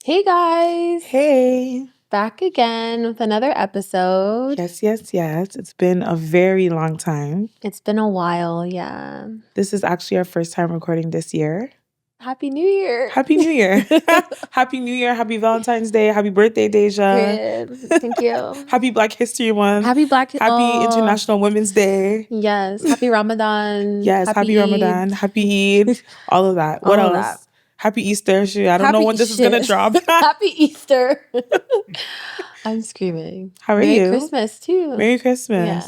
Hey guys, Hey. back again with another episode. Yes. It's been a very long time. It's been a while, yeah. This is actually our first time recording this year. Happy New Year. Happy New Year. Happy New Year. Happy Valentine's Day. Happy birthday, Deja. Good. Thank you. Happy Black History Month. Happy Happy International Women's Day. Yes, happy Ramadan. Yes, happy Ramadan. Eid. Happy Eid. All of that. What All of else? that. Happy Easter. Shit, I don't know when this is gonna drop. Happy Easter. I'm screaming. How are Merry you? Christmas too. Merry Christmas. Yeah.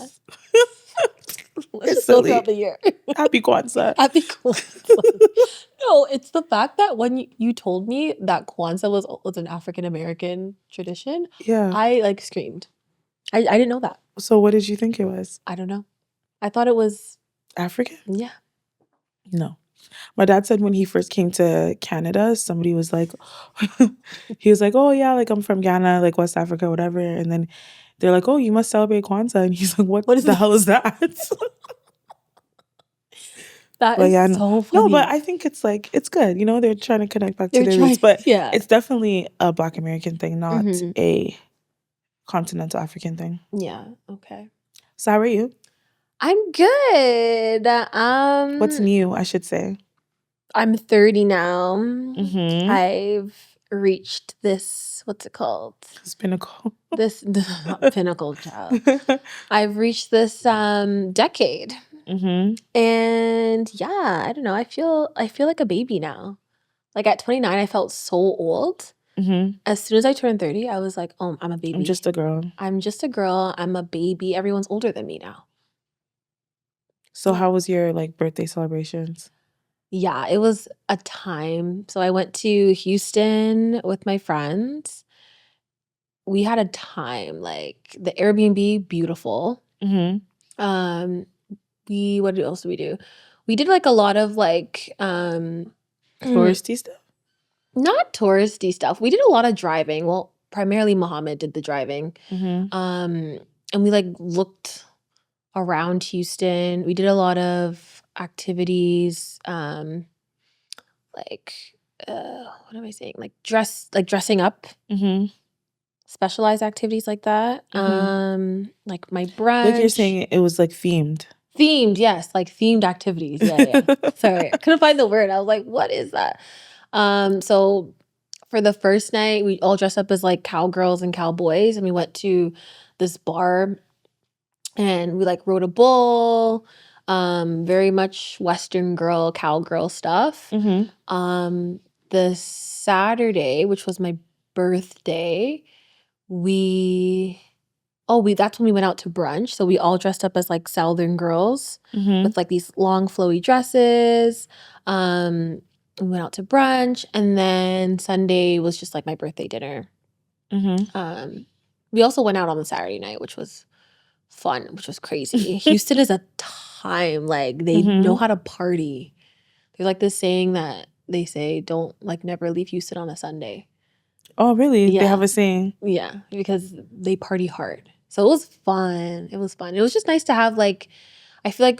Let's It's just go silly. throughout the year. Happy Kwanzaa. Happy Kwanzaa. No, it's the fact that when you told me that Kwanzaa was an African American tradition, Yeah. I screamed. I didn't know that. So what did you think it was? I don't know. I thought it was African? yeah. No. My dad said when he first came to Canada, somebody was like, he was like, oh yeah, like I'm from Ghana, like West Africa, whatever. And then they're like, oh, you must celebrate Kwanzaa. And he's like, what is the that? hell is that? That But is yeah, so funny. no, but I think it's like, it's good. You know, they're trying to connect back to They're their trying- roots. But yeah. it's definitely a Black American thing, not Mhm. a continental African thing. Yeah. Okay. So how are you? I'm good. What's new, I should say? I'm 30 now. Mm-hmm. I've reached this, what's it called? It's pinnacle. This not pinnacle, child. I've reached this decade. Mm-hmm. And yeah, I don't know. I feel like a baby now. Like at 29, I felt so old. Mm-hmm. As soon as I turned 30, I was like, oh, I'm a baby. I'm just a girl. I'm just a girl. I'm a baby. Everyone's older than me now. So Yeah. how was your like birthday celebrations? Yeah, it was a time. So I went to Houston with my friends. We had a time. Like the Airbnb, beautiful. Mm-hmm. What else did we do? We did like a lot of like Touristy stuff? not touristy stuff. We did a lot of driving. Well, primarily Mohammed did the driving. Mm-hmm. And we like looked around Houston. We did a lot of activities, like what am I saying? Like dressing up, Mm-hmm. specialized activities like that. Mhm. Like my brunch. Like you're saying it was like themed. Themed, yes, like themed activities. Yeah. Sorry, I couldn't find the word. I was like, what is that? So for the first night, we all dressed up as like cowgirls and cowboys, and we went to this bar and we like rode a bull, very much Western girl, cowgirl stuff. Mm-hmm. The Saturday, which was my birthday, that's when we went out to brunch. So we all dressed up as like Southern girls Mm-hmm. with like these long flowy dresses. We went out to brunch, and then Sunday was just like my birthday dinner. Mm-hmm. We also went out on the Saturday night, which was fun, which was crazy. Houston is a time, like they Mhm. know how to party. There's like this saying that they say, don't like never leave Houston on a Sunday. Oh, really? They Yeah. have a saying. Yeah, because they party hard. So it was fun. It was fun. It was just nice to have like, I feel like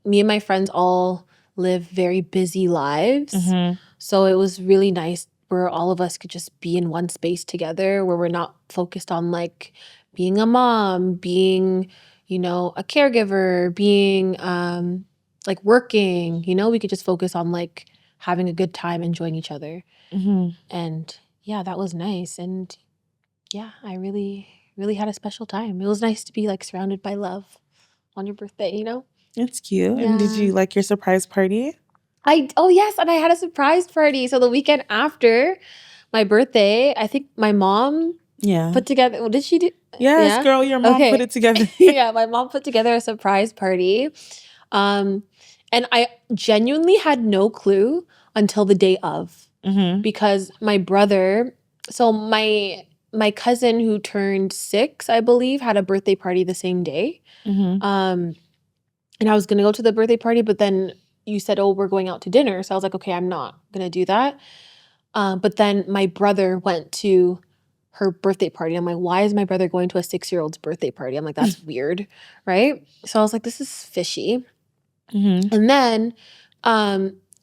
me and my friends all live very busy lives. Mm-hmm. So it was really nice where all of us could just be in one space together, where we're not focused on like being a mom, being, a caregiver, being like working, we could just focus on like having a good time, enjoying each other. Mm-hmm. And yeah, that was nice. And yeah, I really, really had a special time. It was nice to be like surrounded by love on your birthday, It's cute. And did Yeah. you like your surprise party? Oh yes, and I had a surprise party. So the weekend after my birthday, I think my mom Yeah. put together, what did she do? Yes, Yeah? girl, your mom Okay. put it together. Yeah, my mom put together a surprise party. And I genuinely had no clue until the day of, Mm-hmm. because my brother, so my cousin who turned 6, I believe, had a birthday party the same day. Mm-hmm. And I was gonna go to the birthday party, but then you said, oh, we're going out to dinner. So I was like, okay, I'm not gonna do that. But then my brother went to her birthday party. I'm like, why is my brother going to a 6-year-old's birthday party? I'm like, that's weird, right? So I was like, this is fishy. Mm-hmm. And then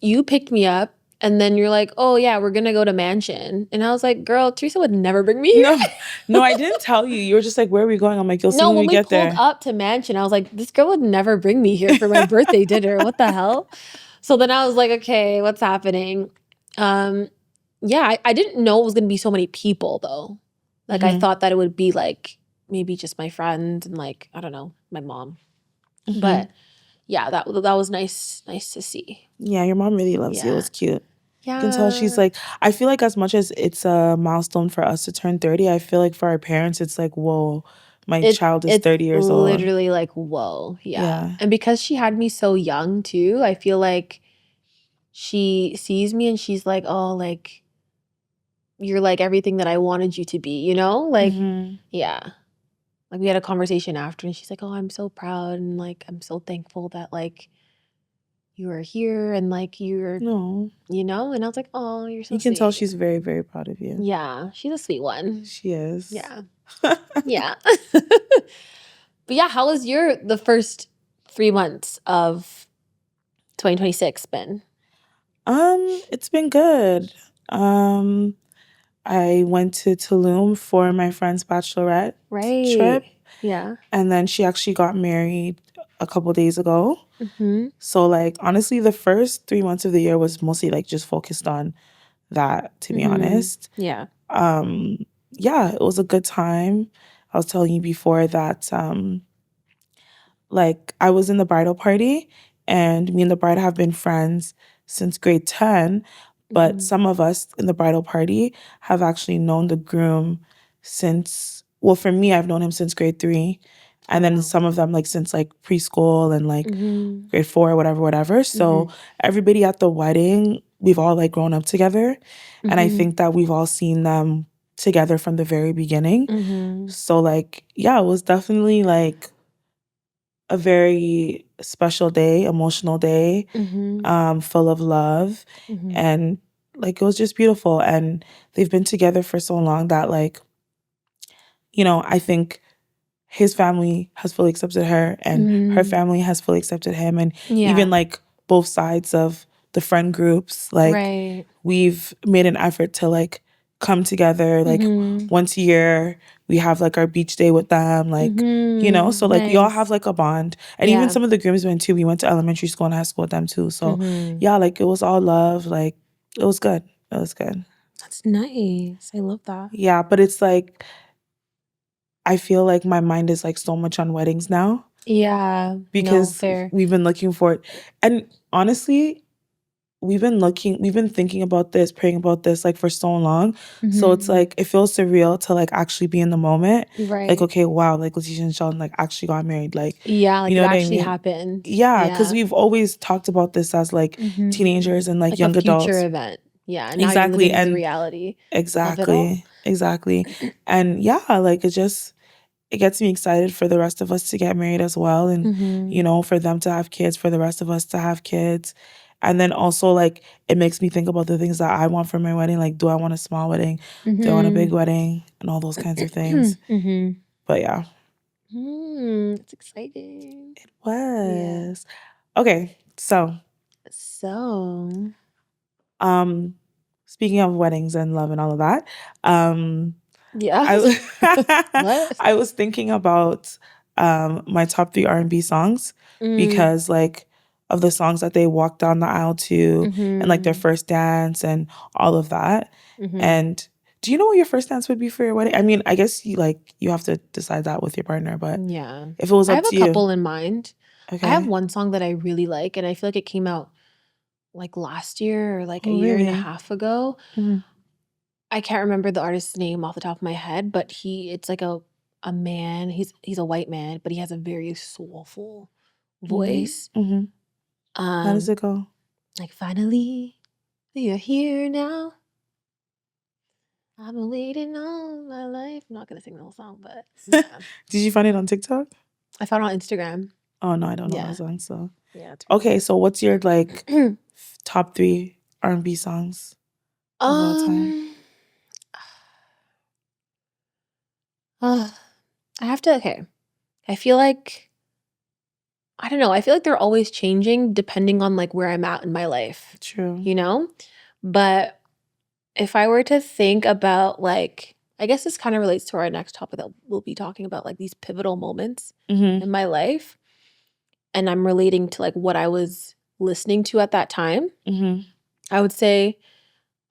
you picked me up And then you're like, oh yeah, we're gonna go to Mansion. And I was like, girl, Teresa would never bring me here. No, I didn't tell you. You were just like, where are we going? I'm like, you'll see No, when when we we get pulled there. up to Mansion, I was like, this girl would never bring me here for my birthday dinner. What the hell? So then I was like, okay, what's happening? Yeah, I didn't know it was gonna be so many people though. Like I Mhm. thought that it would be like maybe just my friends and like, I don't know, my mom. Mhm. But yeah, that was nice to see. Yeah, your mom really loves you. It Yeah. was cute. You Yeah. can tell she's like, I feel like as much as it's a milestone for us to turn 30, I feel like for our parents, it's like, whoa, my child is It's 30 years old. literally like, whoa. Yeah. Yeah. And because she had me so young too, I feel like she sees me and she's like, oh, like, you're like everything that I wanted you to be, you know? Like, Mhm. yeah. Like we had a conversation after and she's like, oh, I'm so proud and like I'm so thankful that like you are here and like you're, No, you know? And I was like, oh, you're so you can tell sweet. she's very, very proud of you. Yeah, she's a sweet one. She is. Yeah. Yeah. But yeah, how was the first 3 months of 2026 been? It's been good. I went to Tulum for my friend's bachelorette trip, Right. Yeah. and then she actually got married a couple days ago. Mm-hmm. So like honestly, the first 3 months of the year was mostly like just focused on that, to be honest. Yeah. Yeah, it was a good time. I was telling you before that like I was in the bridal party and me and the bride have been friends since grade 10, but some of us in the bridal party have actually known the groom since, well, for me, I've known him since grade 3. And then some of them like since like preschool and like grade 4, whatever. So everybody at the wedding, we've all like grown up together. And I think that we've all seen them together from the very beginning. So like, yeah, it was definitely like a very special day, emotional day, full of love. And like, it was just beautiful. And they've been together for so long that like, I think his family has fully accepted her and her family has fully accepted him. And even like both sides of the friend groups, like Right. we've made an effort to like come together like once a year. We have like our beach day with them, like, so like we all have like a bond. And even some of the groomsmen too, we went to elementary school and high school with them too. So yeah, like it was all love. Like it was good. It was good. That's nice. I love that. Yeah, but it's like, I feel like my mind is like so much on weddings now. Yeah. Because fair. we've been looking for it. And honestly, we've been thinking about this, praying about this like for so long. So it's like, it feels surreal to like actually be in the moment. Right. Like, okay, wow, like Letitia and Sheldon like actually got married. Like, yeah, like you know it what I actually mean? happened. Yeah, because we've always talked about this as like teenagers and like young a future adults. event. Yeah. And now Exactly. you're living And the reality. exactly. And yeah, like it gets me excited for the rest of us to get married as well. And, for them to have kids, for the rest of us to have kids. And then also, like, it makes me think about the things that I want for my wedding. Like, do I want a small wedding? Do I want a big wedding? And all those kinds of things. But yeah. It's exciting. It was. Yeah. Okay, so. Speaking of weddings and love and all of that, yeah. What? I was thinking about my top 3 R&B songs because like of the songs that they walked down the aisle to and like their first dance and all of that. And do you know what your first dance would be for your wedding? I mean, I guess you have to decide that with your partner, but yeah, if it was up to you. I have a couple in mind. Okay. I have one song that I really like, and I feel like it came out like last year or like a year and a half ago. I can't remember the artist's name off the top of my head, but it's like a man. He's a white man, but he has a very soulful voice. How does it go? Like, finally, you're here now. I've been waiting all my life. I'm not gonna sing the whole song, but yeah. Did you find it on TikTok? I found it on Instagram. Oh no, I don't know that song. So yeah. Okay, so what's your like top 3 R&B songs of all time? I have to. Okay, I feel like I don't know. I feel like they're always changing depending on like where I'm at in my life. True. But if I were to think about like, I guess this kind of relates to our next topic that we'll be talking about, like these pivotal moments in my life. And I'm relating to like what I was listening to at that time. I would say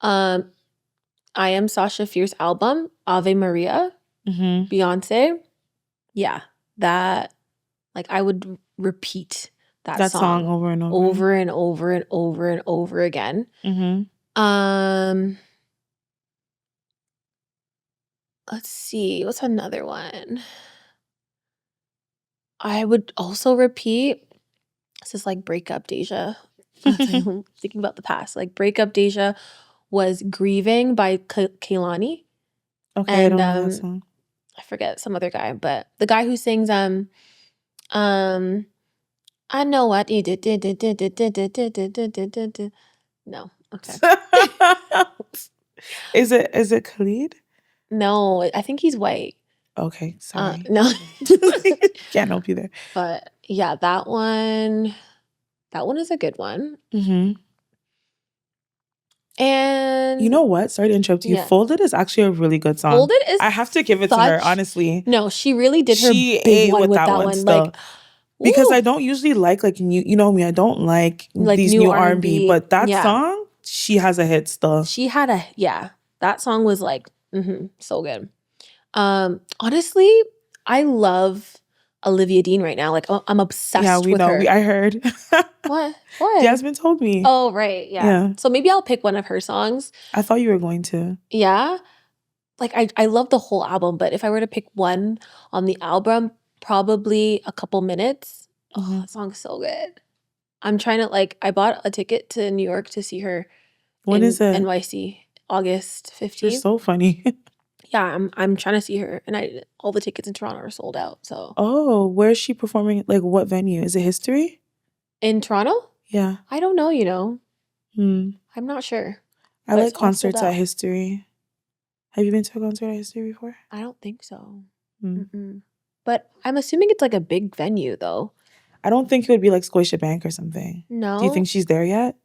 I Am Sasha Fierce album, Ave Maria, Beyonce. Yeah, that, like I would repeat that song over and over. over and over and over and over again. Let's see, what's another one? I would also repeat, this is like Breakup Deja. I'm thinking about the past. Like Breakup Deja was Grieving by Kehlani. Okay, And I don't know that song. I forget some other guy, but the guy who sings I know what you did. No, okay. Is it Khalid? No, I think he's white. Okay, sorry. No. Can't help you there. But yeah, that one is a good one. And you know what? Sorry to interrupt you. Yeah. Folded is actually a really good song. Folded is I have to give it to her, honestly. No, she really did her She big ate one with with that that one one. still. Like, Because woo! I don't usually like new, you know me, I don't like these new new R&B, but that yeah. song, she has a hit still. She had that song was like so good. Honestly, I love Olivia Dean right now. Like I'm obsessed with her. I heard. What? Jasmine told me. Oh, right. Yeah. So maybe I'll pick one of her songs. I thought you were going to. Yeah. Like I love the whole album, but if I were to pick one on the album, probably A Couple Minutes. Oh, that song's so good. I'm trying to I bought a ticket to New York to see her. When is it? NYC, August 15th. You're so funny. Yeah, I'm trying to see her, and all the tickets in Toronto are sold out. So. Oh, where is she performing? Like what venue? Is it History? In Toronto? Yeah. I don't know. I'm not sure. I like concerts at History. Have you been to a concert at History before? I don't think so. But I'm assuming it's like a big venue, though. I don't think it would be like Scotiabank or something. No. Do you think she's there yet?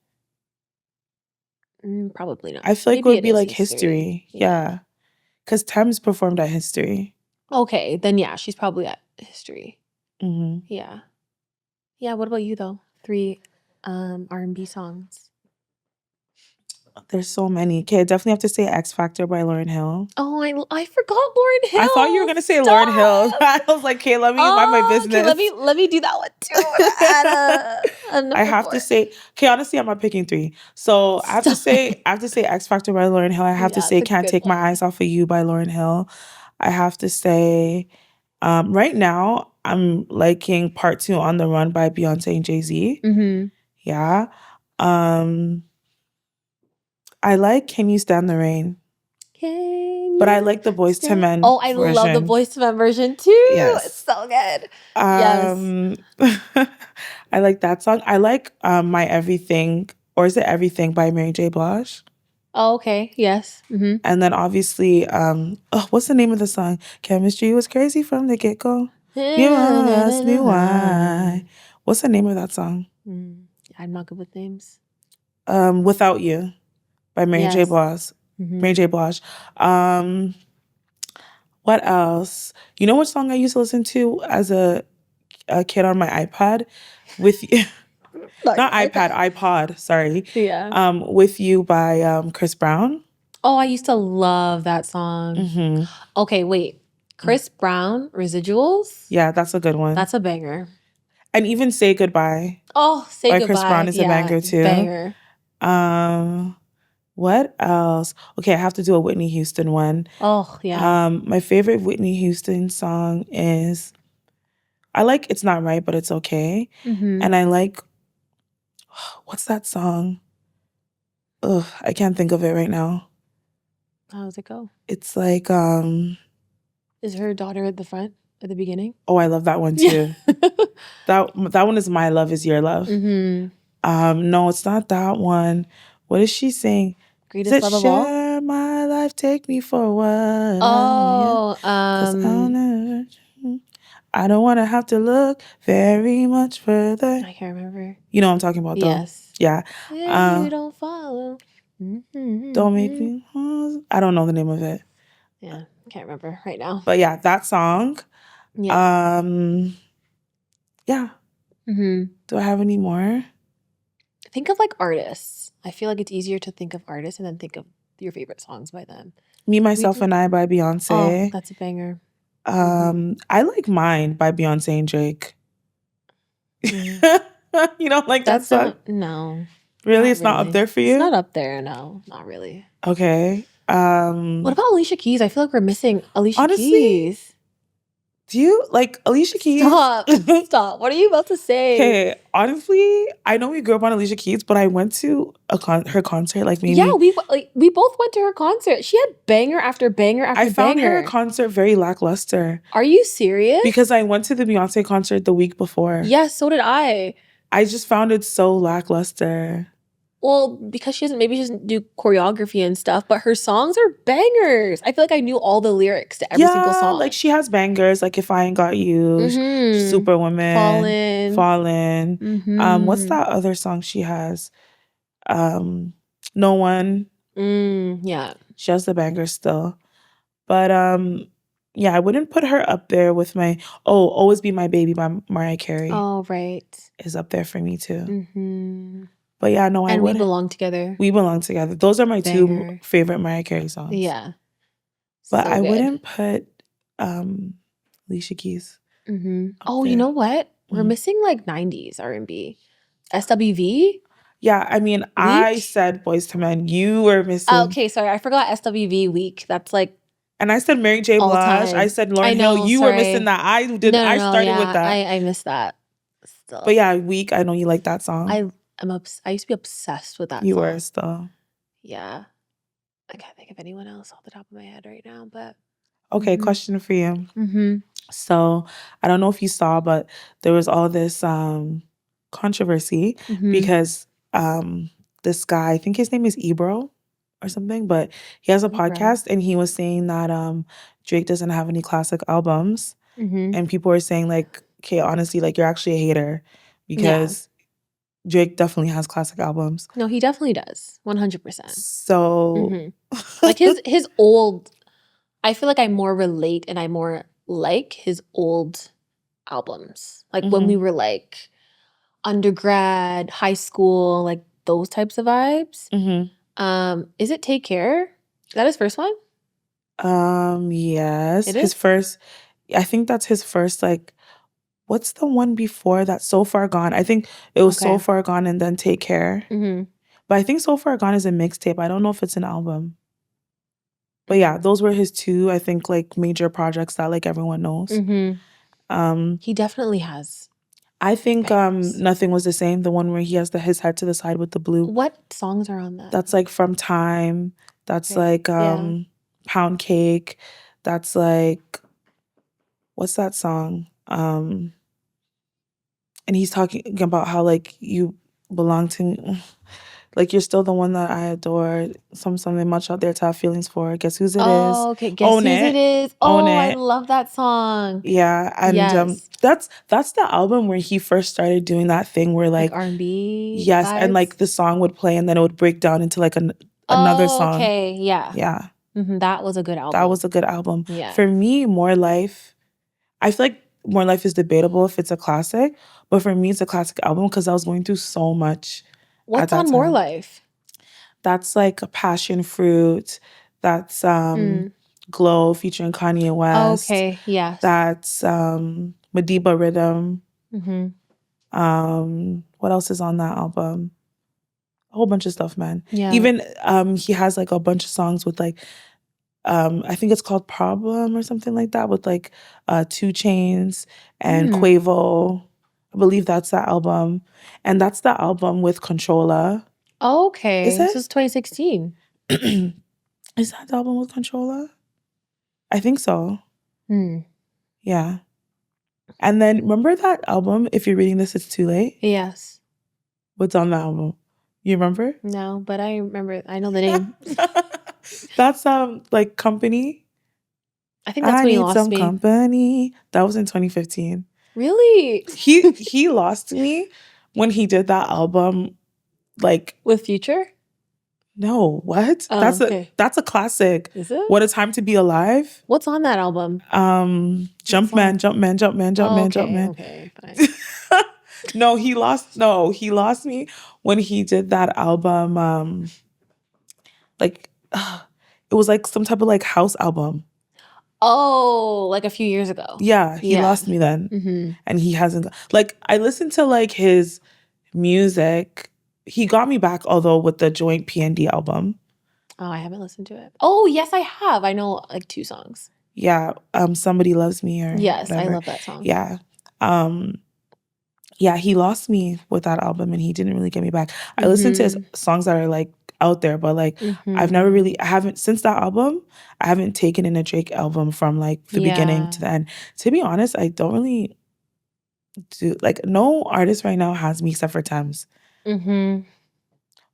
Probably not. I feel like it would be like History. Yeah. Because Thames performed at History. Okay, then yeah, she's probably at History. Yeah. Yeah, what about you, though? 3 R&B songs. There's so many. Okay, I definitely have to say X Factor by Lauryn Hill. Oh, I forgot Lauryn Hill. I thought you were gonna say Lauryn Hill. I was like, okay, let me mind my business. Okay, let me do that one too. I have to say, okay, honestly, I'm not picking 3. So I have to say X Factor by Lauryn Hill. I have to say Can't Take My Eyes Off of You by Lauryn Hill. I have to say, right now I'm liking Part 2 On the Run by Beyonce and Jay-Z. Yeah. I like Can You Stand the Rain? But I like the Boyz II Men Oh, I love the Boyz II Men version too. Yes. It's so good. Yes. I like that song. I like My Everything, or is it Everything by Mary J. Blige? Oh, okay. Yes. And then obviously, what's the name of the song? Chemistry was crazy from the get-go. You asked me why. What's the name of that song? I'm not good with names. Without You by Mary J. Blige. Mary J. Blige. What else? You know what song I used to listen to as a kid on my iPad? With you. Not iPad, iPod, sorry. Yeah. With You by Chris Brown. Oh, I used to love that song. Okay, wait. Chris Brown, Residuals? Yeah, that's a good one. That's a banger. And even Say Goodbye. Oh, Say Goodbye. Chris Brown is a banger too. Banger. What else? Okay, I have to do a Whitney Houston one. Oh, yeah. My favorite Whitney Houston song is, I like It's Not Right, But It's Okay. And I like, what's that song? Ugh, I can't think of it right now. How does it go? It's like, is her daughter at the front at the beginning? Oh, I love that one too. that one is My Love Is Your Love. No, it's not that one. What is she saying? Greatest Love of All? Share my life, take me for what? Oh, I don't want to have to look very much further. I can't remember. You know what I'm talking about, though. Yes. Yeah. You don't follow. Don't make me. I don't know the name of it. Yeah, I can't remember right now. But yeah, that song. Yeah. Yeah. Do I have any more? Think of like artists. I feel like it's easier to think of artists and then think of your favorite songs by them. Me, Myself, and I by Beyonce. Oh, that's a banger. I like Mine by Beyonce and Drake. You don't like that song? No. Really? It's not up there for you? It's not up there, no. Not really. Okay. What about Alicia Keys? I feel like we're missing Alicia honestly, Keys. Do you like Alicia Keys? Stop. What are you about to say? Okay, honestly, I know we grew up on Alicia Keys, but I went to her concert like maybe. Yeah, we both went to her concert. She had banger after banger after banger. I found her concert very lackluster. Are you serious? Because I went to the Beyonce concert the week before. Yes, so did I. I just found it so lackluster. Well, because she doesn't do choreography and stuff, but her songs are bangers. I feel like I knew all the lyrics to every single song. Like she has bangers, like If I Ain't Got You, Superwoman, Fallen. What's that other song she has? No One. Yeah. She has the bangers still. But yeah, I wouldn't put her up there with my Always Be My Baby by Mariah Carey. Oh, right. Is up there for me too. But yeah, no, I And would. We Belong Together. We Belong Together. Those are my two favorite Mariah Carey songs. Yeah. But I wouldn't put Alicia Keys. Oh, you know what? We're missing like 90s R&B. SWV? Yeah, I mean, Week? I said Boyz II Men. You were missing. Oh, okay, sorry. I forgot SWV Week. That's like. And I said Mary J. Blige. I said Lauryn Hill. You were missing that. I started with that. I missed that. Still. But yeah, Week. I know you like that song. I used to be obsessed with that song. You were still. Yeah. I can't think of anyone else off the top of my head right now, but. Okay, question for you. So I don't know if you saw, but there was all this controversy because this guy, I think his name is Ebro or something, but he has a podcast and he was saying that Drake doesn't have any classic albums. And people were saying like, okay, honestly, like you're actually a hater because Drake definitely has classic albums. No, he definitely does. 100%. So like his old, I feel like I more relate and I more like his old albums. Like when we were like undergrad, high school, like those types of vibes. Is it Take Care? Is that his first one? Yes. His first, I think that's his first, like, what's the one before that? So Far Gone. I think it was So Far Gone and then Take Care. But I think So Far Gone is a mixtape. I don't know if it's an album. But yeah, those were his two, I think, like major projects that like everyone knows. He definitely has. I think Nothing Was the Same, the one where he has his head to the side with the blue. What songs are on that? That's like From Time. That's like Pound Cake. That's like, what's that song? And he's talking about how like you belong to me. Like you're still the one that I adore. Something much out there to have feelings for. Guess whose it is? Oh, okay. Guess whose it is? Oh, I love that song. Yeah, and that's the album where he first started doing that thing where like R&B. Yes, vibes? And like the song would play and then it would break down into like another song. Okay, yeah, yeah. That was a good album. That was a good album. Yeah. For me, More Life. I feel like More Life is debatable if it's a classic, but for me, it's a classic album because I was going through so much. What's on More Life? That's like a Passion Fruit. That's Glow featuring Kanye West. Okay, yes. That's Madiba Rhythm. What else is on that album? A whole bunch of stuff, man. Yeah. Even he has like a bunch of songs with like I think it's called Problem or something like that with like 2 Chainz and Quavo. I believe that's that album. And that's the album with Controlla. Okay. This is 2016. Is that the album with Controlla? I think so. Yeah. And then remember that album, If You're Reading This, It's Too Late? Yes. What's on the album? You remember? No, but I remember. I know the name. That's like Company. I think that's when he lost me. Company. That was in 2015. Really? He lost me when he did that album, like with Future. No, what? Oh, That's okay. a classic. Is it? What a Time to Be Alive. What's on that album? Jumpman, Jumpman, Jumpman, Oh, Jumpman, okay, Jumpman. okay, fine. No, he lost me when he did that album. Like it was like some type of like house album. Oh, like a few years ago. Yeah, he Yeah. lost me then. Mm-hmm. And he hasn't like I listened to like his music. He got me back although with the Joint PND album. Oh, I haven't listened to it. Oh, yes, I have. I know like 2 songs. Yeah, Somebody Loves Me or Yes, whatever. I love that song. Yeah. Yeah, he lost me with that album and he didn't really get me back. I listened to his songs that are like out there, but like I haven't since that album, I haven't taken in a Drake album from like the beginning to the end. To be honest, I don't really do like no artist right now has me except for Thames.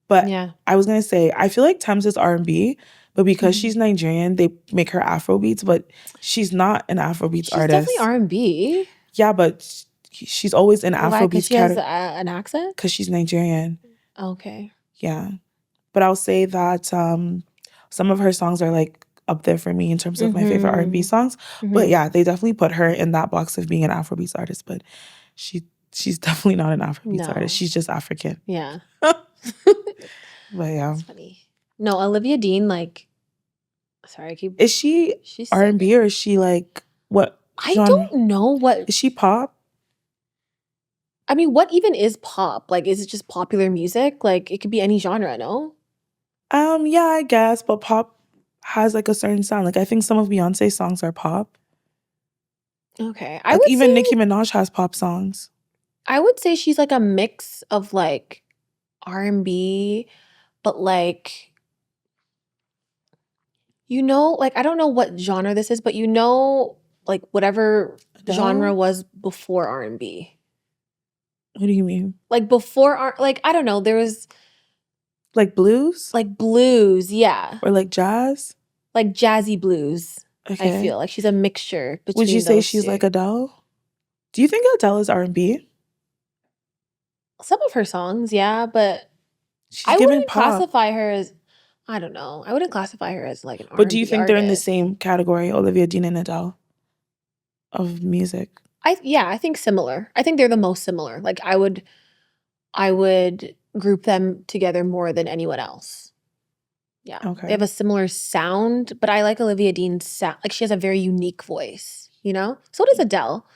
But yeah, I was gonna say I feel like Thames is R&B, but because she's Nigerian, they make her Afro beats, but she's not an Afro beats artist. She's definitely R&B. Yeah, but she's always in Afro beats. Because she has an accent? Because she's Nigerian. Okay. Yeah. But I'll say that some of her songs are like up there for me in terms of my favorite R&B songs. But yeah, they definitely put her in that box of being an Afrobeats artist. But she's definitely not an Afrobeats artist. She's just African. Yeah. But yeah. That's funny. No, Olivia Dean, like, sorry, Is she R&B or is she like what genre? I don't know what. Is she pop? I mean, what even is pop? Like, is it just popular music? Like, it could be any genre, no? Yeah, I guess, but pop has like a certain sound. Like I think some of Beyonce's songs are pop. Okay. Like even Nicki Minaj has pop songs. I would say she's like a mix of like R&B, but like, you know, like I don't know what genre this is, but you know, like whatever genre was before R&B. What do you mean? Like before like I don't know, there was like blues? Like blues, yeah. Or like jazz? Like jazzy blues. Okay. I feel like she's a mixture between Would you say those she's two. like Adele? Do you think Adele is R&B? Some of her songs, yeah, but I wouldn't classify her as, I don't know. I wouldn't classify her as like an R&B But do you think they're in the artist. same category, Olivia Dean and Adele, of music? I think similar. I think they're the most similar. Like I would group them together more than anyone else. Yeah. Okay. They have a similar sound, but I like Olivia Dean's sound. Like she has a very unique voice, you know? So does Adele.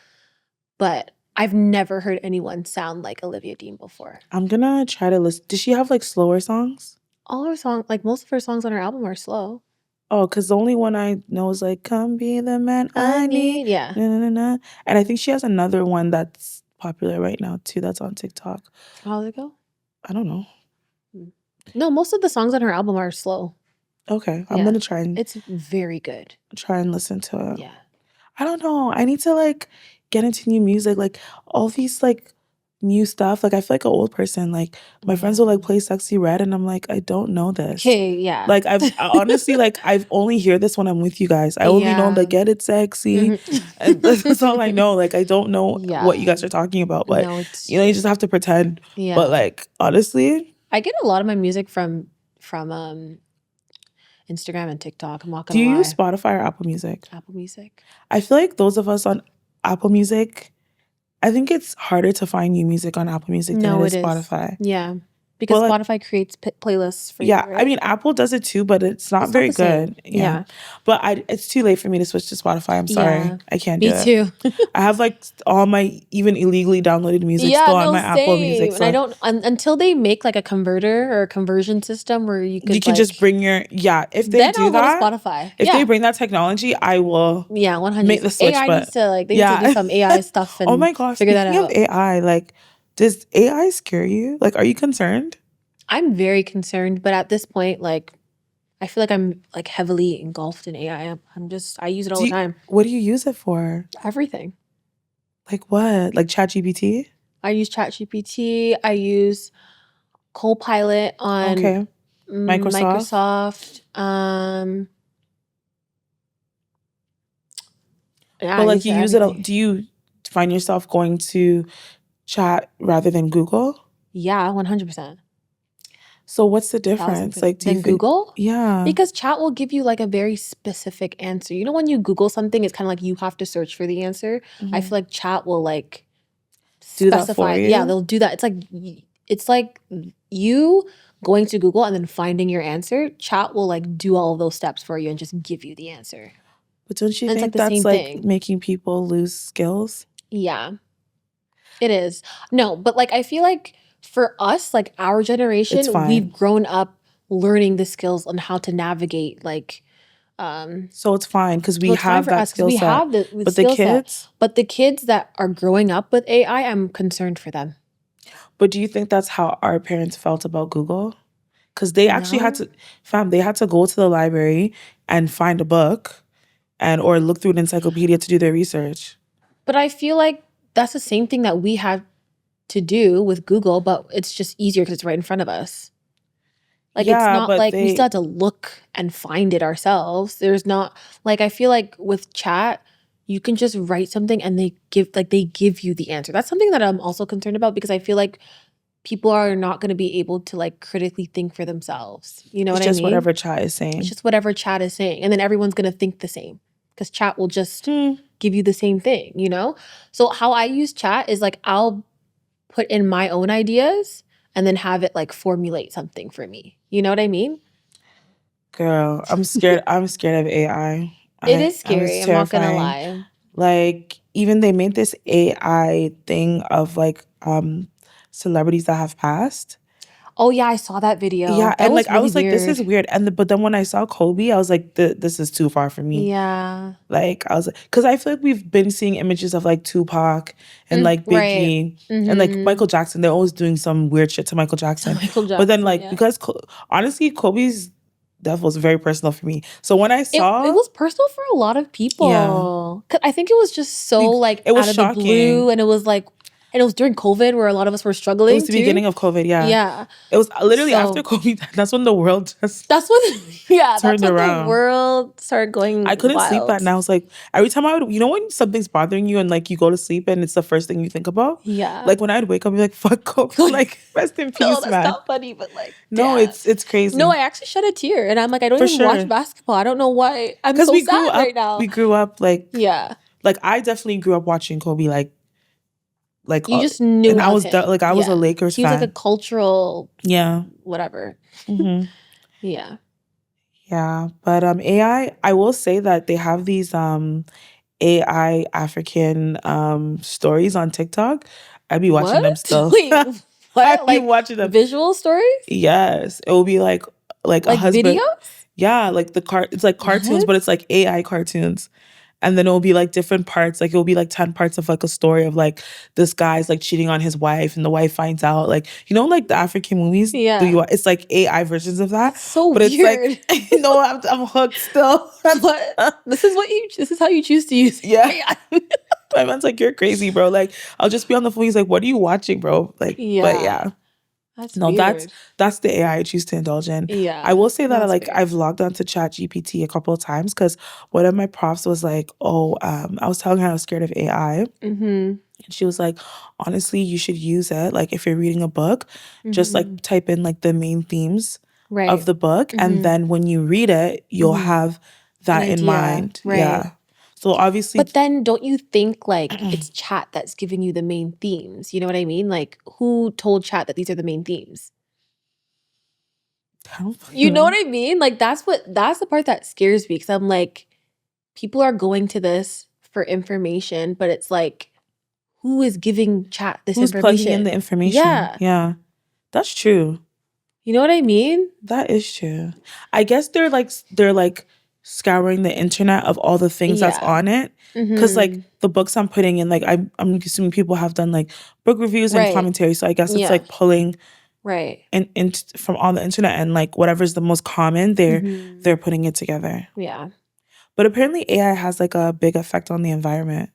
But I've never heard anyone sound like Olivia Dean before. I'm gonna try to listen. Does she have like slower songs? All her songs, like most of her songs on her album are slow. Oh, because the only one I know is like "Come Be the Man I Need." Yeah. Na, na, na, na. And I think she has another one that's popular right now too. That's on TikTok. How's it go? I don't know. No, most of the songs on her album are slow. Okay, I'm gonna try and it's very good. Try and listen to it. Yeah. I don't know. I need to like get into new music. Like all these like new stuff. Like I feel like an old person. Like my friends will like play Sexy Red and I'm like, I don't know this. Okay, yeah. Like I honestly like I've only hear this when I'm with you guys. I only know like Get It Sexy. And that's all I know. Like I don't know what you guys are talking about. But you know, you just have to pretend. Yeah. But like honestly, I get a lot of my music from Instagram and TikTok. I'm not gonna lie. Do you use Spotify or Apple Music? Apple Music. I feel like those of us on Apple Music, I think it's harder to find new music on Apple Music than it is Spotify. Yeah. Because Spotify creates playlists for you, right? I mean, Apple does it too, but it's not very good. Yeah. But it's too late for me to switch to Spotify. I'm sorry. I can't do it. Me too. I have like all my even illegally downloaded music still on my Apple Music. So. And I don't, until they make like a converter or a conversion system where you can just bring your, if they then do I'll that. Go to Spotify. If they bring that technology, I will 100%. make the switch. AI needs to like, they need to do some AI stuff and oh my gosh, figure that out. Speaking of AI, like, does AI scare you? Like, are you concerned? I'm very concerned, but at this point, like, I feel like I'm like heavily engulfed in AI. I use it all the time. What do you use it for? Everything. Like what? Like ChatGPT? I use ChatGPT. I use Copilot on Microsoft. Yeah, but like you use it. Do you find yourself going to chat rather than Google? Yeah, 100%. So what's the 1,000 difference? Like, do you than think? Google? Yeah. Because chat will give you like a very specific answer. You know, when you Google something, it's kind of like you have to search for the answer. I feel like chat will like Do that for specify. Yeah, you? they'll do that. It's like you going to Google and then finding your answer. Chat will like do all of those steps for you and just give you the answer. But don't you And it's like think the that's same like thing. making people lose skills? Yeah, it is. No, but like I feel like for us, like our It's generation, we've fine. grown up learning the skills on how to navigate like So it's fine because we so it's fine have for that us because skill we set. have the But the skill set. kids, But the kids that are growing up with AI, I'm concerned for them. but do you think that's how our parents felt about Google? Because they actually had No, to, they had to go to the library and find a book and or look through an encyclopedia to do their research. but I feel like that's the same thing that we had to do with Google, but it's just easier because it's right in front of us. Like it's Yeah, not but like we still had to look and find it ourselves. There's not like I feel like with chat, you can just write something and they give you the answer. That's something that I'm also concerned about because I feel like people are not going to be able to like critically think for themselves. You know it's what I just mean? whatever chat is It's saying. just whatever chat is saying. And then everyone's going to think the same because chat will just Hmm. give you the same thing, you know? So how I use chat is like I'll put in my own ideas and then have it like formulate something for me. You know what I mean? Girl, I'm scared. I'm scared of AI. It is I was scary. I'm not gonna terrifying. lie. Like even they made this AI thing of like celebrities that have passed. Oh yeah, I saw that video. Yeah, That and like was I really was like, this weird. is weird. But then when I saw Kobe, I was like, this is too far for me. Yeah. Like I was like, because I feel like we've been seeing images of like Tupac and like Right. Biggie and like Michael Jackson. They're always doing some weird shit to Michael Jackson. Michael But then Jackson, like yeah. because honestly, Kobe's death was very personal for me. So when I It saw, was personal for a lot of yeah, people. 'Cause I think it was just so like it was out of the blue, shocking. and it was like, and it was during COVID where a lot of us were It was struggling the too. beginning of COVID. Yeah, Yeah. it was literally after So Kobe. That's when the world just that's when, yeah, that's turned when the around. world started going I couldn't sleep that wild. night. I was like, every time I would, you know, when something's bothering you and like you go to sleep and it's the first thing you think about? Yeah. Like when I'd wake up, I'd be like, fuck Kobe. Like, rest in No, peace, that's man. not funny, but like, No, damn. it's No, I crazy. actually shed a tear, and I'm like, I don't For even watch sure. basketball. I don't know why I'm Because so sad right we now. grew up Yeah. like I definitely grew up watching Kobe like You just knew and I of was him. like I was a Yeah. Lakers He was like a fan. cultural Yeah. whatever. Hmm. Yeah. Yeah. But I will say that they have these AI African stories on TikTok. I'd be watching them What? still. Wait, what? I'd be Like watching them. visual stories? Yes. It will be like a Like husband. videos? Yeah, like it's like cartoons, but What? it's like AI cartoons. And then it will be like different parts. Like it will be like 10 parts of like a story of like this guy's like cheating on his wife and the wife finds out. Like, you know, like the African movies, Yeah. it's like AI versions of that. That's so But it's like, weird. no, I'm hooked still. What? This is how you choose to use Yeah. AI. My man's like, you're crazy, bro. Like, I'll just be on the phone. He's like, what are you watching, bro? Like, but Yeah. yeah. That's No, weird. that's the AI I choose to indulge in. I Yeah. will say that That's like fair. I've logged onto Chat GPT a couple of times because one of my profs was like, "Oh, I was telling her I was scared of AI, Mm-hmm. and she was like, honestly, you should use it. Like if you're reading a book, just like Mm-hmm. type in like the main themes of Right. the book, and Mm-hmm. then when you read it, you'll Mm-hmm. have An that in idea. mind. Right. Yeah. So obviously, But then don't you think like it's chat that's giving you the main themes? You know what I mean? Like who told chat that these are the main themes? I don't You know know. what I mean? Like that's the part that scares me because I'm like, people are going to this for information, but it's like, who is giving chat this Who's plugging in information? the information? Yeah. Yeah, that's true. You know what I mean? That is true. I guess they're like scouring the internet of all the things that's Yeah. on it. Cause like Mm-hmm. the books I'm putting in, like I'm assuming people have done like book reviews and Right. commentary. So I guess it's Yeah. like pulling Right. in from on the internet and like whatever's the most common, they're Mm-hmm. they're putting it together. Yeah. But apparently AI has like a big effect on the environment.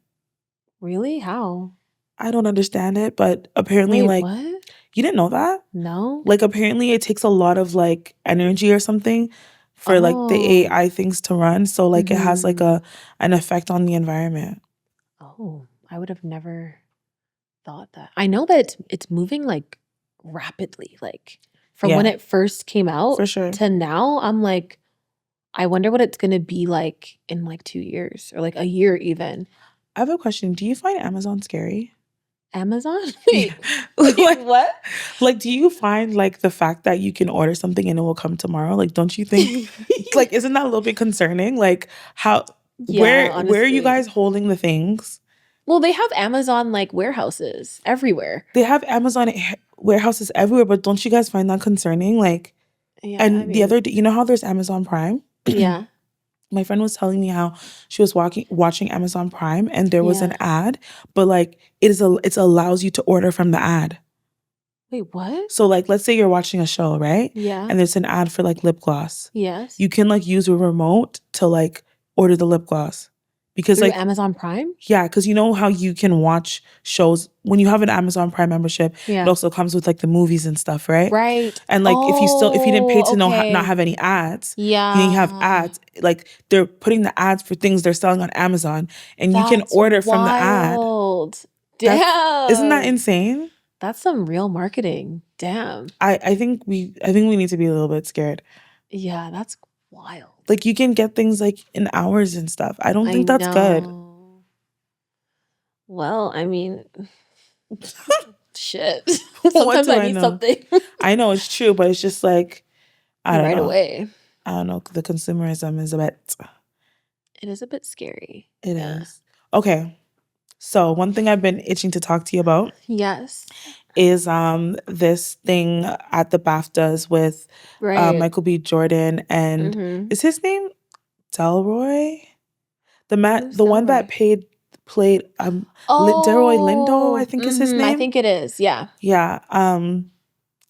Really? How? I don't understand it, but apparently Wait, like what? you didn't know that? No? Like apparently it takes a lot of like energy or something for like the Oh. AI things to run. So like it has like Mm-hmm. an effect on the environment. Oh, I would have never thought that. I know that it's moving like rapidly. Like from when Yeah. it first came out For sure. to now, I'm like, I wonder what it's gonna be like in like 2 years or like a year even. I have a question. Do you find Amazon scary? Amazon? Yeah. Wait, Like, what? like, do you find like the fact that you can order something and it will come tomorrow? Like, don't you think like isn't that a little bit concerning? Like how Yeah, where are you honestly. guys holding the things? Well, they have Amazon like warehouses everywhere. They have Amazon warehouses everywhere, but don't you guys find that concerning? Like, Yeah, I and the mean, other day, you know how there's Amazon Prime? yeah, My friend was telling me how she was watching Amazon Prime and there was an yeah. ad, but like it allows you to order from the ad. Wait, what? So like let's say you're watching a show, right? Yeah. And there's an ad for like lip gloss. Yes. You can like use a remote to like order the lip gloss. Because Through like Amazon Prime? yeah, because you know how you can watch shows when you have an Amazon Prime membership, it Yeah. also comes with like the movies and stuff, right? Right. And like if you didn't pay to not okay. have any ads, Yeah. you have ads, like they're putting the ads for things they're selling on Amazon and you can That's order from the ad. wild. Damn. Isn't that insane? That's some real marketing. Damn. I think we need to be a little bit scared. Yeah, that's wild. Like you can get things like in hours and stuff. I don't I think that's good. know. Well, I mean, shit. What Sometimes do I I need know? something I know it's true, but it's just like I don't right know. away. I don't know. The consumerism is a bit. It is a bit scary. It Yeah. is. Okay. So one thing I've been itching to talk to you about Yes. is this thing at the BAFTAs with Right. Michael B. Jordan and Mhm. is his name Delroy? Who's The one that Delroy? played Delroy Lindo, I Oh, think is his I name. think it is. Yeah. Yeah.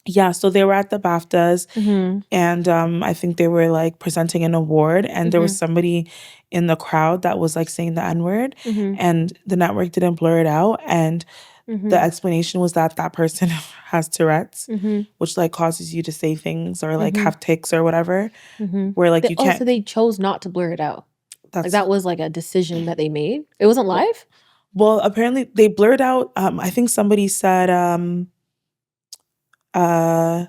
Yeah, so they were at the BAFTAs Mhm. and I think they were like presenting an award and there was Mhm. somebody in the crowd that was like saying the N-word Mhm. and the network didn't blur it out and the Mhm. explanation was that that person has Tourette's, Mhm. which like causes you to say things or like Mhm. have tics or whatever, Mhm. where like you Oh, can't. so they chose not to blur it out. Like That's that was like a decision that they made. It wasn't live? well, apparently they blurred out. I think somebody said uh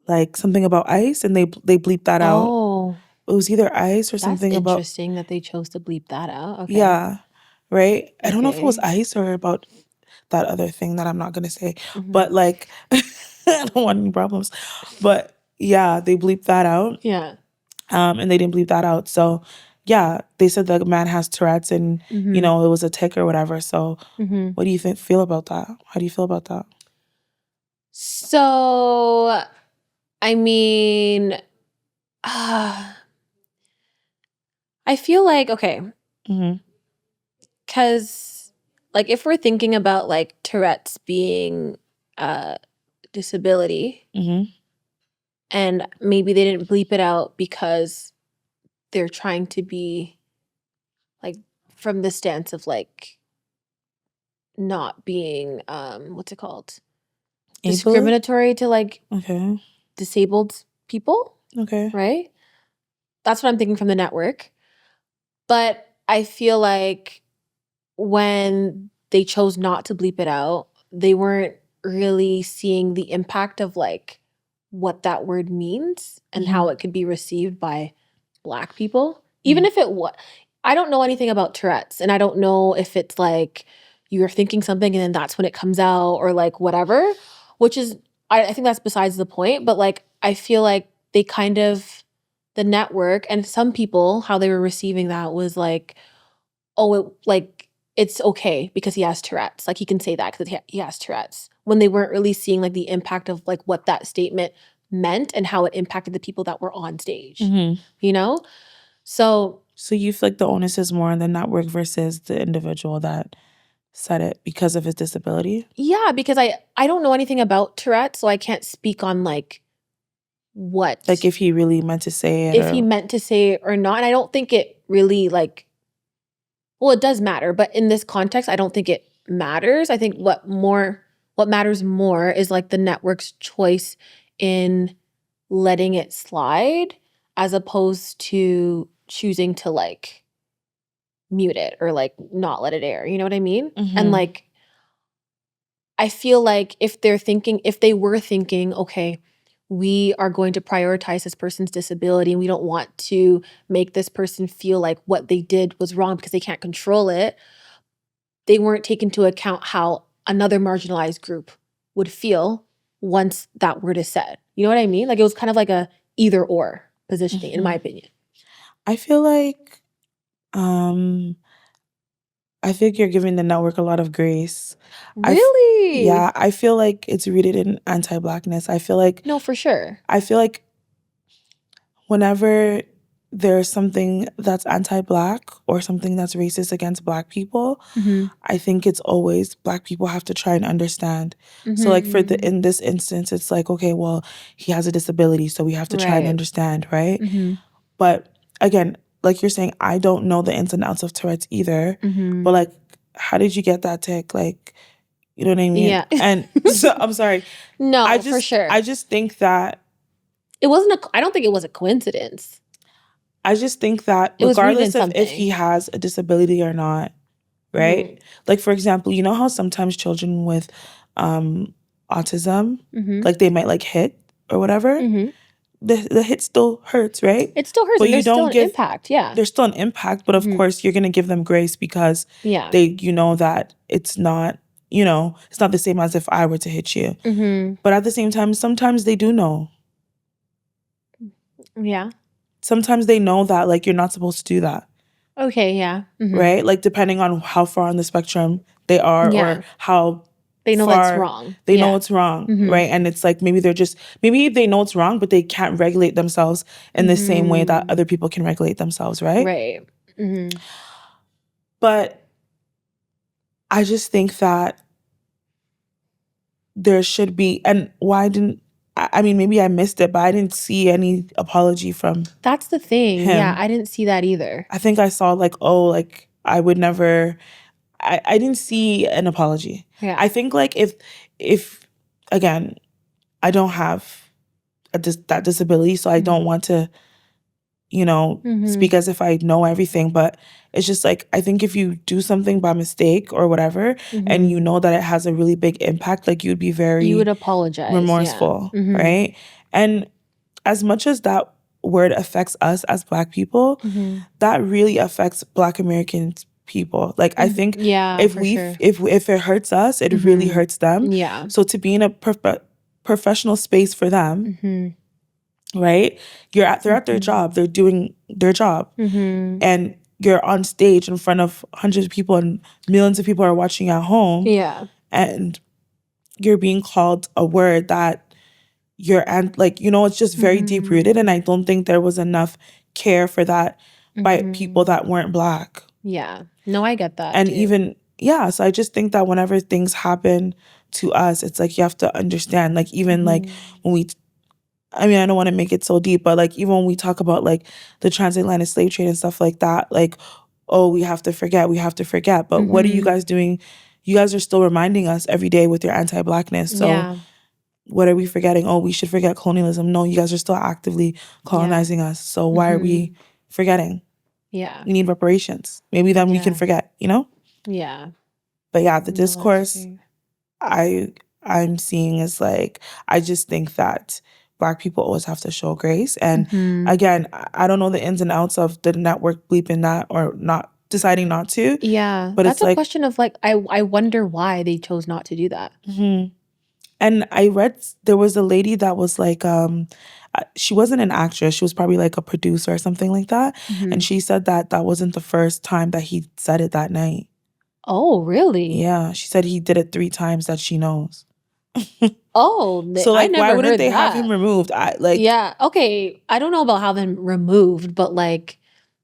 like something about ice, and they bleeped that out. Oh, It was either ice or that's something about interesting that they chose to bleep that out. Okay. yeah, right. I don't know if it was Okay. ice or about that other thing that I'm not gonna say, Mhm. but like I don't want any problems. But yeah, they bleeped that out. Yeah. And they didn't bleep that out. So yeah, they said the man has Tourette's and you Mhm. know it was a tick or whatever. So Mhm. what do you feel about that? How do you feel about that? So, I mean, I feel like okay, Mm-hmm. because like if we're thinking about like Tourette's being a disability Mm-hmm. and maybe they didn't bleep it out because they're trying to be like from the stance of like not being what's it called? Able? Discriminatory to like Okay. disabled people, Okay. right? That's what I'm thinking from the network. But I feel like when they chose not to bleep it out, they weren't really seeing the impact of like what that word means and how it could be received by Black people. Even if it was, I don't know anything about Tourette's and I don't know if it's like you're thinking something and then that's when it comes out or like whatever, which is, I think that's besides the point. But like, I feel like they kind of, the network and some people, how they were receiving that was like, oh, like it's okay because he has Tourette's. Like he can say that because he has Tourette's. When they weren't really seeing like the impact of like what that statement meant and how it impacted the people that were on stage. Mm-hmm. You know? So you feel like the onus is more on the network versus the individual that said it because of his disability? yeah, because I don't know anything about Tourette's, so I can't speak on like what Like if he really meant to say it if or he meant to say it or not. And I don't think it really like, well, it does matter, but in this context, I don't think it matters. I think what matters more is like the network's choice in letting it slide as opposed to choosing to like mute it or like not let it air. You know what I mean? And Mhm. like I feel like if they were thinking, okay, we are going to prioritize this person's disability and we don't want to make this person feel like what they did was wrong because they can't control it, they weren't taking into account how another marginalized group would feel once that word is said. You know what I mean? Like, it was kind of like a either or positioning, in my opinion. I feel like I think you're giving the network a lot of grace. Really? Yeah, I feel like it's rooted in anti-Blackness. I feel like No, for sure. whenever there's something that's anti-Black or something that's racist against Black people, I think it's always Black people have to try and understand. So like in this instance, it's like, okay, well, he has a disability, so we have to try and understand, right? But again, like you're saying, I don't know the ins and outs of Tourette's either. But like, how did you get that tick? Like, you know what I mean? Yeah. And so I'm sorry. No, for sure. I just think that it wasn't I don't think it was a coincidence. I just think that regardless of if he has a disability or not, right? Like, for example, you know how sometimes children with autism, like they might like hit or whatever? The hit still hurts, right? It still hurts, but there's still an impact, yeah. There's still an impact, but of course you're going to give them grace because you know that it's not, it's not the same as if I were to hit you. But at the same time, sometimes they do know. Yeah. Sometimes they know that, like, you're not supposed to do that. Okay, yeah. Right? Like, depending on how far on the spectrum they are or how they know that's wrong. They know it's wrong, right? And it's like maybe they know it's wrong, but they can't regulate themselves in the same way that other people can regulate themselves, right? Right. But I just think that there should be, and maybe I missed it, but I didn't see any apology from That's the thing. him. Yeah, I didn't see that either. I think I saw like, I would never, I didn't see an apology. Yeah. I think like if again, I don't have that disability, so I don't want to, speak as if I know everything, but it's just like, I think if you do something by mistake or whatever, and you know that it has a really big impact, like you would apologize, remorseful, right? And as much as that word affects us as Black people, that really affects Black American people. Like, I think if it hurts us, it really hurts them. Yeah. So to be in a professional space for them, right? They're at their job. They're doing their job. And you're on stage in front of hundreds of people and millions of people are watching at home. Yeah. And you're being called a word that it's just very deep rooted. And I don't think there was enough care for that by people that weren't Black. Yeah. No, I get that. And so I just think that whenever things happen to us, it's like you have to understand, like, even like when I don't want to make it so deep, but like even when we talk about like the transatlantic slave trade and stuff like that, like, oh, we have to forget. But what are you guys doing? You guys are still reminding us every day with your anti-Blackness. So what are we forgetting? Oh, we should forget colonialism. No, you guys are still actively colonizing us. So why are we forgetting? Yeah. We need reparations. Maybe then we can forget, Yeah. But yeah, the discourse I'm seeing is like, I just think that Black people always have to show grace. And again, I don't know the ins and outs of the network bleeping that or not deciding not to. Yeah. But that's it's like, a question of like, I wonder why they chose not to do that. And I read there was a lady that was like, she wasn't an actress. She was probably like a producer or something like that. And she said that wasn't the first time that he said it that night. Oh, really? Yeah. She said he did it 3 times that she knows. Oh, so like, why wouldn't they have him removed? Yeah, okay. I don't know about having him removed, but like,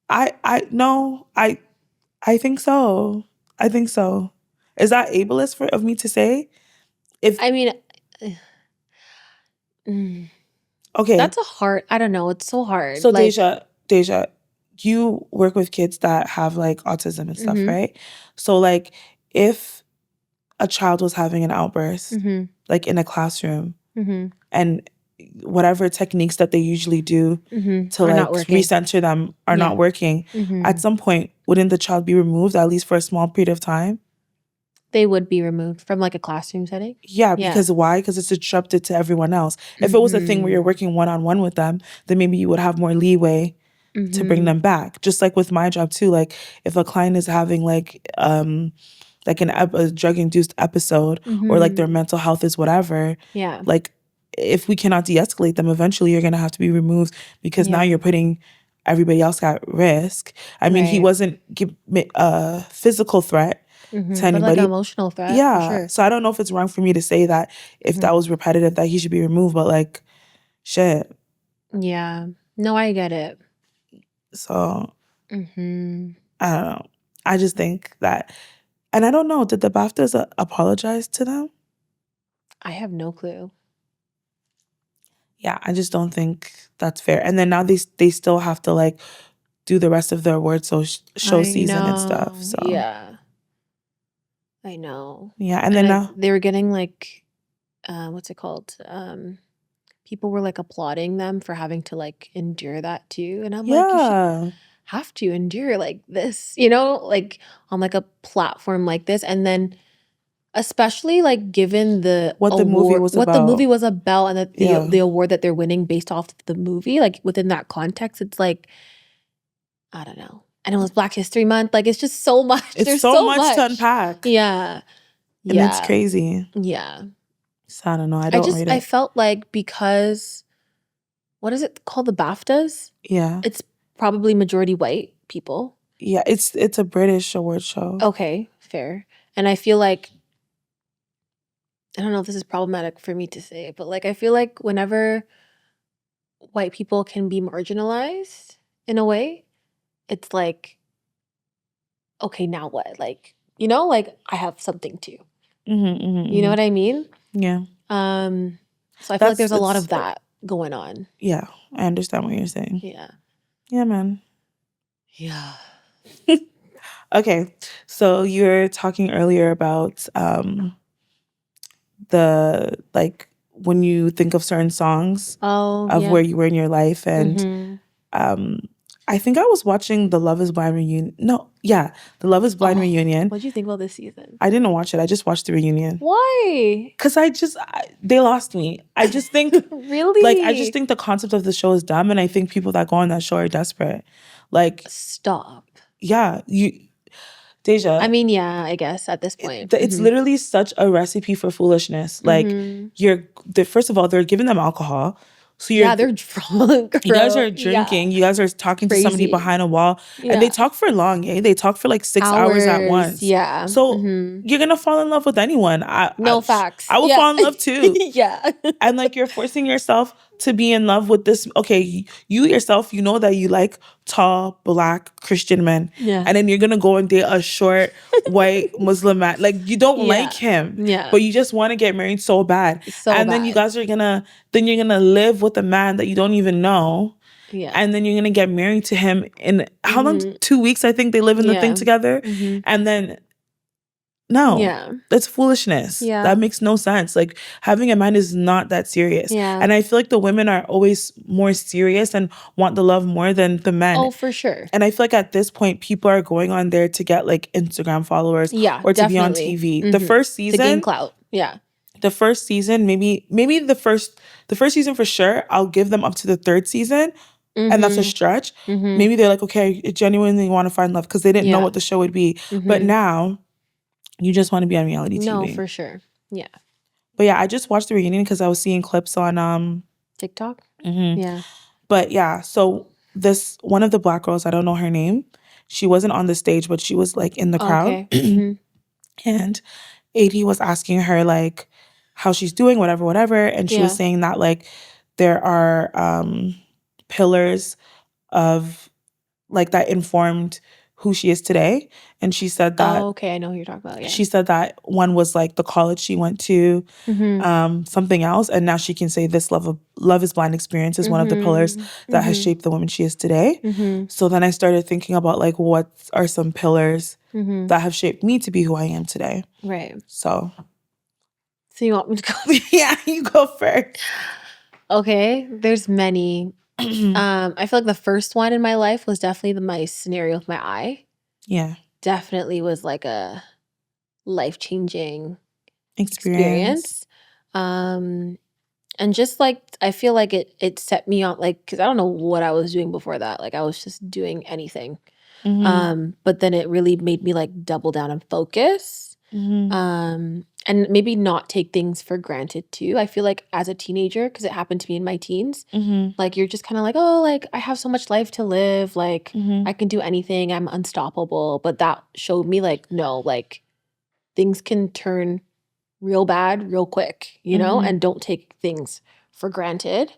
I think so. I think so. Is that ableist of me to say? Okay, that's I don't know. It's so hard. So like, Deja, you work with kids that have like autism and stuff, right? So like, if a child was having an outburst, like in a classroom, and whatever techniques that they usually do to like recenter them are not working, at some point, wouldn't the child be removed at least for a small period of time? They would be removed from like a classroom setting. Yeah, because why? Because it's disrupted to everyone else. If it was a thing where you're working one-on-one with them, then maybe you would have more leeway to bring them back. Just like with my job too, like if a client is having like a drug-induced episode or like their mental health is whatever, like if we cannot de-escalate them, eventually you're gonna have to be removed because now you're putting everybody else at risk. I mean, he wasn't a physical threat to anybody, but like an emotional threat. Yeah, for sure. So I don't know if it's wrong for me to say that if that was repetitive that he should be removed, but like, shit. Yeah. No, I get it. So I don't know. I just think that, and I don't know, did the BAFTAs apologize to them? I have no clue. Yeah, I just don't think that's fair. And then now they still have to like do the rest of their award show season and stuff. So yeah, I know. Yeah, and then now they were getting like, what's it called? People were like applauding them for having to like endure that too, and I'm like, you should have to endure like this, like on like a platform like this, and then especially like given what the movie was about, and that the award that they're winning based off the movie, like within that context, it's like, I don't know. And it was Black History Month. Like it's just so much. There's so much to unpack. Yeah. And it's crazy. Yeah. So I don't know. I felt like because, what is it called? The BAFTAs? Yeah. It's probably majority white people. Yeah, it's a British award show. Okay, fair. And I feel like, I don't know if this is problematic for me to say, but like I feel like whenever white people can be marginalized in a way, it's like, okay, now what? Like, like I have something too. You know what I mean? Yeah. So I feel like there's a lot of that going on. Yeah, I understand what you're saying. Yeah. Yeah, man. Yeah. Okay, so you're talking earlier about the like when you think of certain songs of where you were in your life, and I think I was watching the Love Is Blind reunion. No, yeah, the Love Is Blind reunion. What'd you think about this season? I didn't watch it. I just watched the reunion. Why? Because they lost me. I just think really, like I just think the concept of the show is dumb, and I think people that go on that show are desperate. Like, stop. Yeah, Deja. I mean, yeah, I guess at this point. It's literally such a recipe for foolishness. Like, first of all, they're giving them alcohol. So they're drunk. You guys are drinking. You guys are talking to somebody behind a wall. And they talk for long, They talk for like 6 hours at once. Yeah. So you're going to fall in love with anyone. Facts. I will fall in love too. Yeah. And like you're forcing yourself to be in love with this. Okay, you yourself, you know that you like tall, Black, Christian men. Yeah. And then you're going to go and date a short, white Muslim man. Like you don't like him. Yeah. But you just want to get married so bad. Then you guys are you're going to live with a man that you don't even know. Yeah. And then you're going to get married to him in how long? 2 weeks, I think they live in the thing together. And then that's foolishness. Yeah. That makes no sense. Like having a man is not that serious. Yeah. And I feel like the women are always more serious and want the love more than the men. Oh, for sure. And I feel like at this point, people are going on there to get like Instagram followers or to be on TV. The first season, to gain clout. Yeah. The first season, maybe the first season for sure, I'll give them up to the third season. And that's a stretch. Maybe they're like, okay, genuinely want to find love because they didn't know what the show would be. But now you just want to be on reality TV. No, for sure. Yeah. But yeah, I just watched the reunion because I was seeing clips on TikTok. Yeah. But yeah, so this one of the Black girls, I don't know her name. She wasn't on the stage, but she was like in the crowd. Okay. And AD was asking her like how she's doing, whatever. And she was saying that like there are pillars of like that informed who she is today. And she said that okay, I know who you're talking about. Yeah. She said that one was like the college she went to, something else, and now she can say this Love Is Blind experience is one of the pillars that has shaped the woman she is today. So then I started thinking about like what are some pillars that have shaped me to be who I am today. Right. So you want me to go? Yeah, you go first. Okay, there's many. I feel like the first one in my life was definitely my scenario with my eye. Yeah. Definitely was like life-changing Experience. experience. And just like I feel like it set me on, like, because I don't know what I was doing before that. Like I was just doing anything. But then it really made me like double down and focus. And maybe not take things for granted too. I feel like as a teenager, because it happened to me in my teens, like you're just kind of like, oh, like I have so much life to live. Like I can do anything. I'm unstoppable. But that showed me like, no, like things can turn real bad real quick, and don't take things for granted.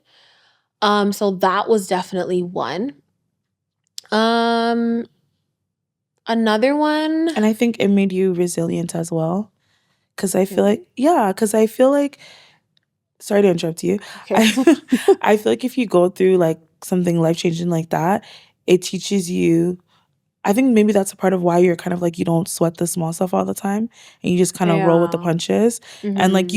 So that was definitely one. Another one. And I think it made you resilient as well. Because I feel Really? like, sorry to interrupt you. Okay. I feel like if you go through like something life-changing like that, it teaches you. I think maybe that's a part of why you're kind of like you don't sweat the small stuff all the time and you just kind of roll with the Yeah. punches. And like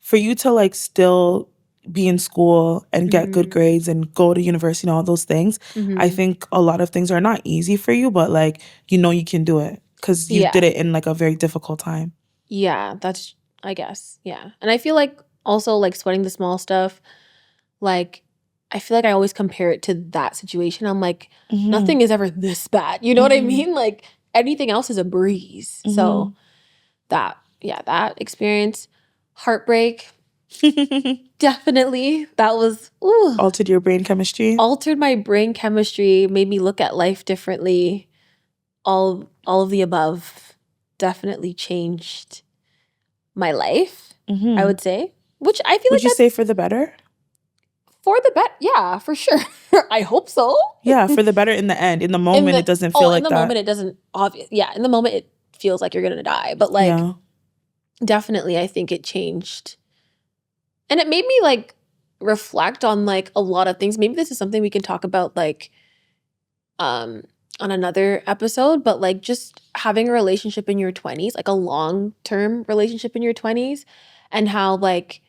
for you to like still be in school and get good grades and go to university and all those things, I think a lot of things are not easy for you, but like you can do it because you did it in like a very difficult time. Yeah, that's, I guess. Yeah. And I feel like also like sweating the small stuff, like I feel like I always compare it to that situation. I'm like, nothing is ever this bad. You know what I mean? Like anything else is a breeze. So that experience, heartbreak, definitely. That was Altered your brain chemistry. Altered my brain chemistry, made me look at life differently. All of the above definitely changed my life, I would say. Which I feel Would like you say for the better? For the better, yeah, for sure. I hope so. Yeah, for the better in the end. In the moment, it doesn't feel like that. In the moment, it doesn't obvious. Yeah, in the moment, it feels like you're gonna die. But like, definitely, I think it changed, and it made me like reflect on like a lot of things. Maybe this is something we can talk about like, on another episode. But like, just having a relationship in your 20s, like a long-term relationship in your 20s, and how like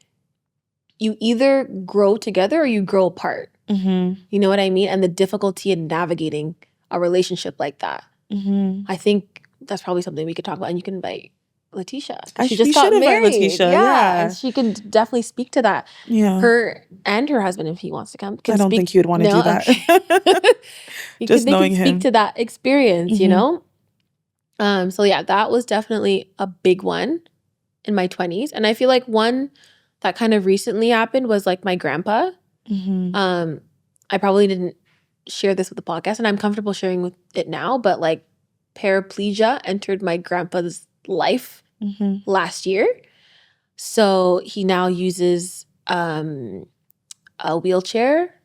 you either grow together or you grow apart. You know what I mean? And the difficulty in navigating a relationship like that. I think that's probably something we could talk about. And you can invite Letitia. She just got married. Letitia, yeah. And she can definitely speak to that. Yeah. Her and her husband, if he wants to come. I don't think he would want to do that. Okay. Just knowing him. Speak to that experience, you know? So yeah, that was definitely a big one in my 20s. And I feel like one that kind of recently happened was like my grandpa. I probably didn't share this with the podcast, and I'm comfortable sharing with it now, but like paraplegia entered my grandpa's life last year. So he now uses a wheelchair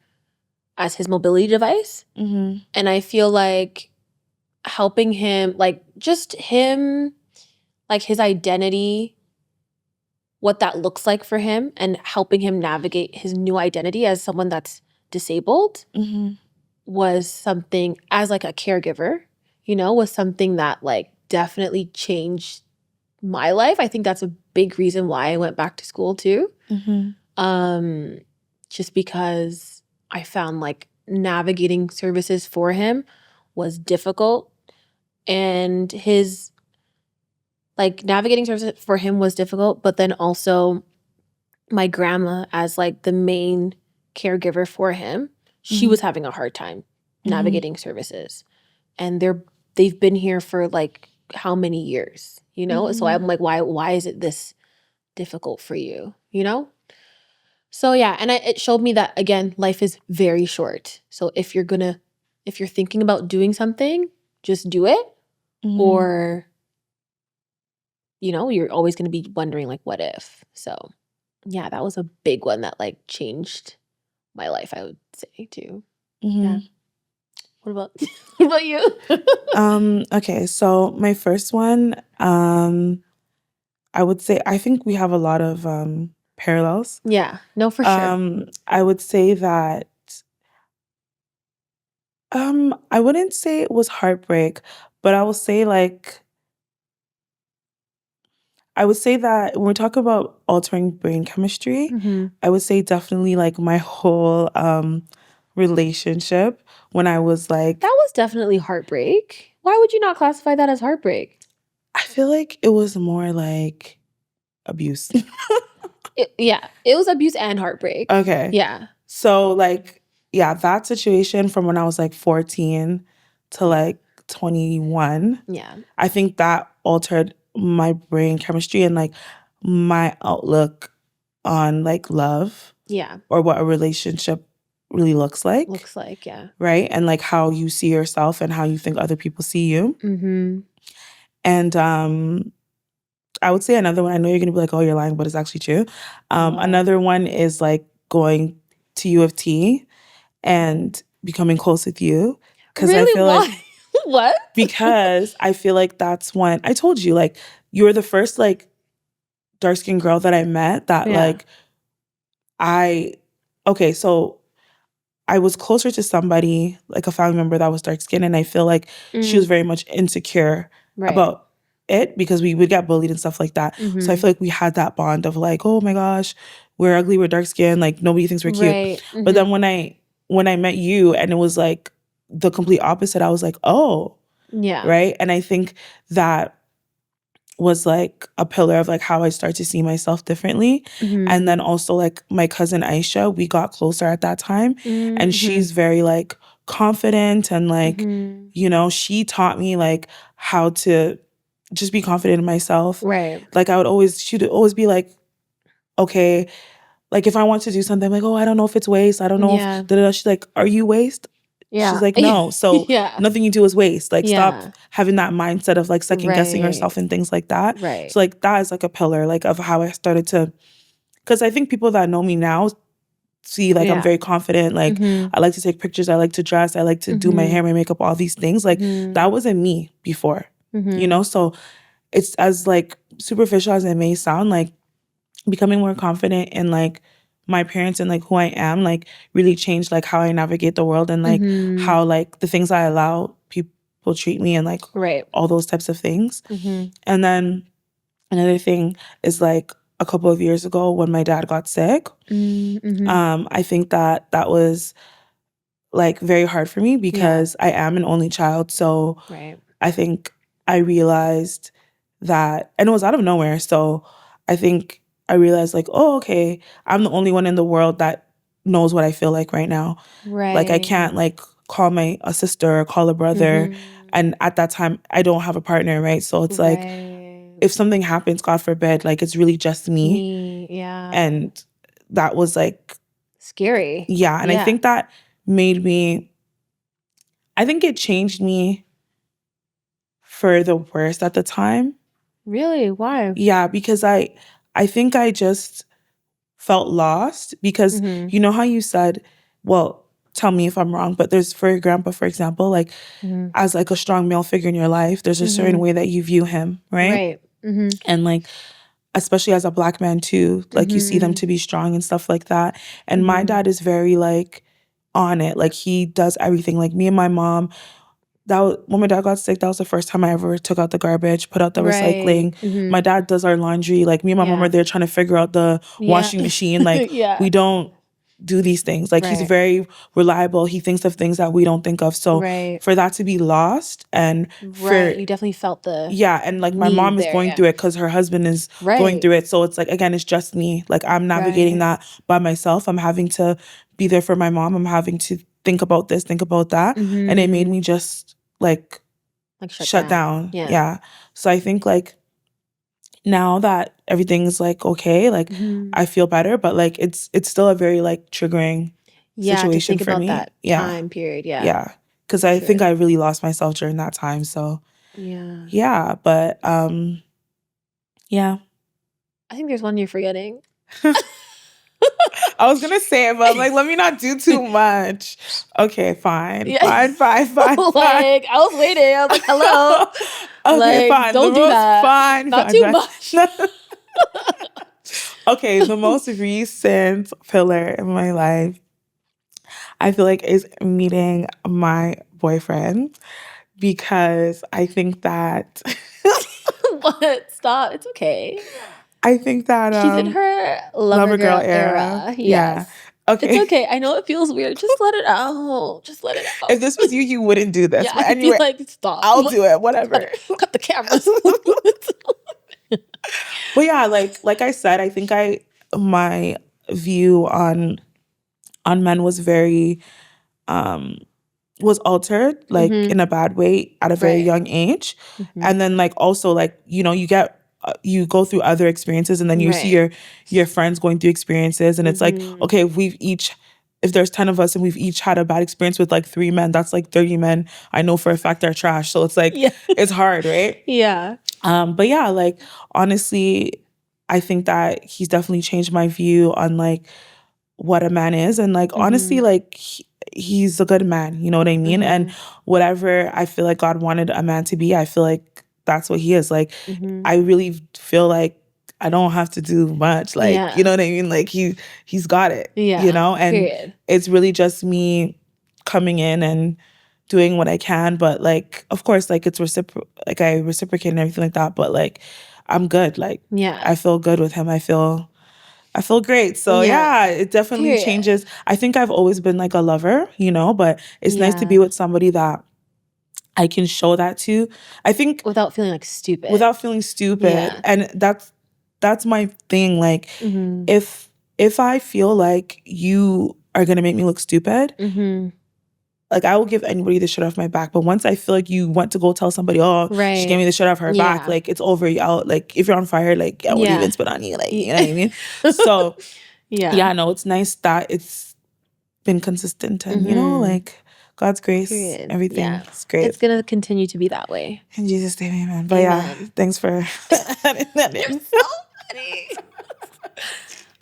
as his mobility device. And I feel like helping him, like just him, like his identity, what that looks like for him, and helping him navigate his new identity as someone that's disabled was something, as like a caregiver, was something that like definitely changed my life. I think that's a big reason why I went back to school too. Just because I found like navigating services for him was difficult, and his like navigating services for him was difficult, but then also my grandma as like the main caregiver for him, she was having a hard time navigating services. And they've been here for like how many years, So I'm like, why is it this difficult for you, So yeah, and it showed me that, again, life is very short. So if you're thinking about doing something, just do it. Or you're always going to be wondering like, what if? So yeah, that was a big one that like changed my life, I would say too. Yeah. What about you? Okay, so my first one, I would say I think we have a lot of parallels. Yeah, no, for sure. I would say that I wouldn't say it was heartbreak, but I would say that when we're talking about altering brain chemistry, I would say definitely like my whole relationship when I was like, that was definitely heartbreak. Why would you not classify that as heartbreak? feel like it was more like abuse. It was abuse and heartbreak. Okay. Yeah. So, like, yeah, that situation from when I was like 14 to like 21, Yeah. I think that altered my brain chemistry and like my outlook on like love Yeah. or what a relationship really looks like. Looks like, yeah. Right? And like how you see yourself and how you think other people see you. Mm-hmm. And I would say another one, I know you're going to be like, oh, you're lying, but it's actually true. Another one is like going to U of T and becoming close with you. Because really? I feel Why? like, what? Because I feel like that's when, I told you, like, you were the first like dark-skinned girl that I met that like, so I was closer to somebody, like a family member that was dark-skinned, and I feel like she was very much insecure about it because we would get bullied and stuff like that. So I feel like we had that bond of like, oh my gosh, we're ugly, we're dark-skinned, like nobody thinks we're cute. But then when I met you and it was like the complete opposite, I was like, oh. Yeah. Right? And I think that was like a pillar of like how I started to see myself differently. And then also like my cousin Aisha, we got closer at that time. And she's very like confident and like, you know, she taught me like how to just be confident in myself. Right. Like she'd always be like, okay, like if I want to do something, I'm like, oh, I don't know if it's waste. I don't know if she's like, are you waste? Yeah. She's like, no. So nothing you do is waste. Like stop having that mindset of like second guessing yourself and things like that. Right. So like that is like a pillar like of how I started to, because I think people that know me now see like I'm very confident. Like I like to take pictures. I like to dress. I like to do my hair, my makeup, all these things. Like that wasn't me before, you know? So it's as like superficial as it may sound, like becoming more confident in like my parents and like who I am, like really changed like how I navigate the world and like how like the things I allow people treat me and like all those types of things. And then another thing is like a couple of years ago when my dad got sick, I think that was like very hard for me because I am an only child. So I think I realized that, and it was out of nowhere. So I think I realized like, oh, okay, I'm the only one in the world that knows what I feel like right now. Like I can't like call a sister or call a brother. And at that time, I don't have a partner, right? So it's like, if something happens, God forbid, like it's really just me. And that was like scary. Yeah. And I think that I think it changed me for the worst at the time. Really? Why? Yeah, because I think I just felt lost because you know how you said, well, tell me if I'm wrong, but there's for your grandpa, for example, like as like a strong male figure in your life, there's a certain way that you view him, right? And like, especially as a Black man too, like you see them to be strong and stuff like that. And my dad is very like on it. Like he does everything. Like me and my mom, when my dad got sick, that was the first time I ever took out the garbage, put out the recycling. My dad does our laundry. Like me and my mom are there trying to figure out the washing machine. Like we don't do these things. Like he's very reliable. He thinks of things that we don't think of. So for that to be lost and you definitely felt the and like my mom is going through it because her husband is going through it. So it's like, again, it's just me. Like I'm navigating that by myself. I'm having to be there for my mom. I'm having to think about this, think about that. And it made me just like shut down. Yeah. So I think like now that everything's like okay, like I feel better, but like it's still a very like triggering situation to think for about me. that time period. Yeah. Because I think I really lost myself during that time. So yeah. But yeah. I think there's one you're forgetting. I was gonna say it, but I'm like, let me not do too much. Okay, fine. Fine. Like, I was waiting. I was like, hello. Okay, like, fine. Don't do that. Fine. Not too much. Okay, the most recent pillar in my life, I feel like, is meeting my boyfriend because I think that What? Stop. It's okay. I think that she's in her lover girl era. Yeah. Okay. It's okay. I know it feels weird. Just let it out. Just let it out. If this was you, you wouldn't do this. Yeah, But I'd be anyway, like, stop. I'll do it. Whatever. Cut the cameras. But yeah, like I said, I think my view on men was very was altered, like in a bad way at a very Right. young age. And then like also like, you know, you get you go through other experiences and then you see Right. your friends going through experiences and it's like, okay, if there's 10 of us and we've each had a bad experience with like 3 men, that's like 30 men I know for a fact they're trash. So it's like, Yeah. it's hard, right? Yeah. But yeah, like honestly, I think that he's definitely changed my view on like what a man is. And like honestly, like he's a good man, you know what I mean? And whatever I feel like God wanted a man to be, I feel like that's what he is. Like I really feel like I don't have to do much. Like, Yeah. you know what I mean? Like he's got it. Yeah. You know? And Period. it's really just me coming in and doing what I can. But like, of course, like it's like I reciprocate and everything like that. But like I'm good. Like Yeah. I feel good with him. I feel great. So yeah, it definitely Period. changes. I think I've always been like a lover, you know, but it's nice to be with somebody that I can show that to. I think without feeling like stupid. Yeah. And that's my thing. Like if I feel like you are gonna make me look stupid, like I will give anybody the shit off my back. But once I feel like you went to go tell somebody, oh, she gave me the shit off her back, like it's over. Like if you're on fire, like I won't even spit on you. Like you know what I mean? So yeah, no, it's nice that it's been consistent and you know, like God's grace, everything is great. It's gonna continue to be that way. In Jesus' name, amen. But yeah, thanks for adding that in. You're so funny.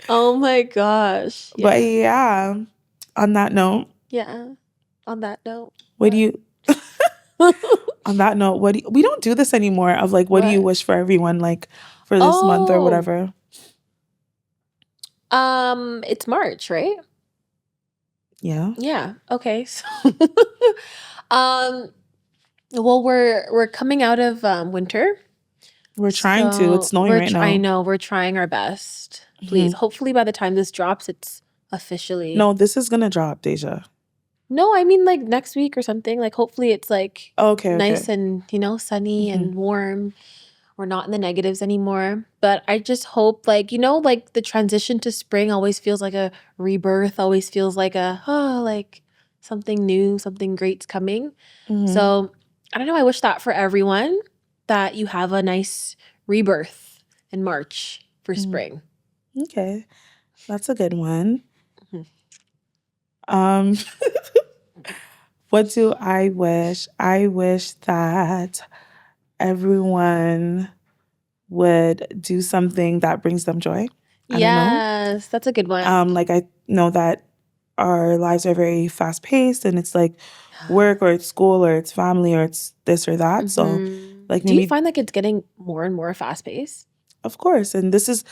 Oh my gosh. Yeah. But yeah, on that note. Yeah. On that note. What do you on that note, we don't do this anymore of like what do you wish for everyone like for this month or whatever? It's March, right? Yeah. Yeah. Okay. So well we're coming out of winter. We're trying to. It's snowing right now. I know. We're trying our best. Please. Hopefully by the time this drops, it's officially. No, this is gonna drop, Deja. No, I mean like next week or something. Like hopefully it's like nice and, you know, sunny and warm. We're not in the negatives anymore. But I just hope like, you know, like the transition to spring always feels like a rebirth, always feels like like something new, something great's coming. So I don't know. I wish that for everyone, that you have a nice rebirth in March for spring. Okay. That's a good one. What do I wish? I wish that everyone would do something that brings them joy. Yes, that's a good one. Like I know that our lives are very fast paced and it's like work or it's school or it's family or it's this or that. So like do you find like it's getting more and more fast paced? Of course. And this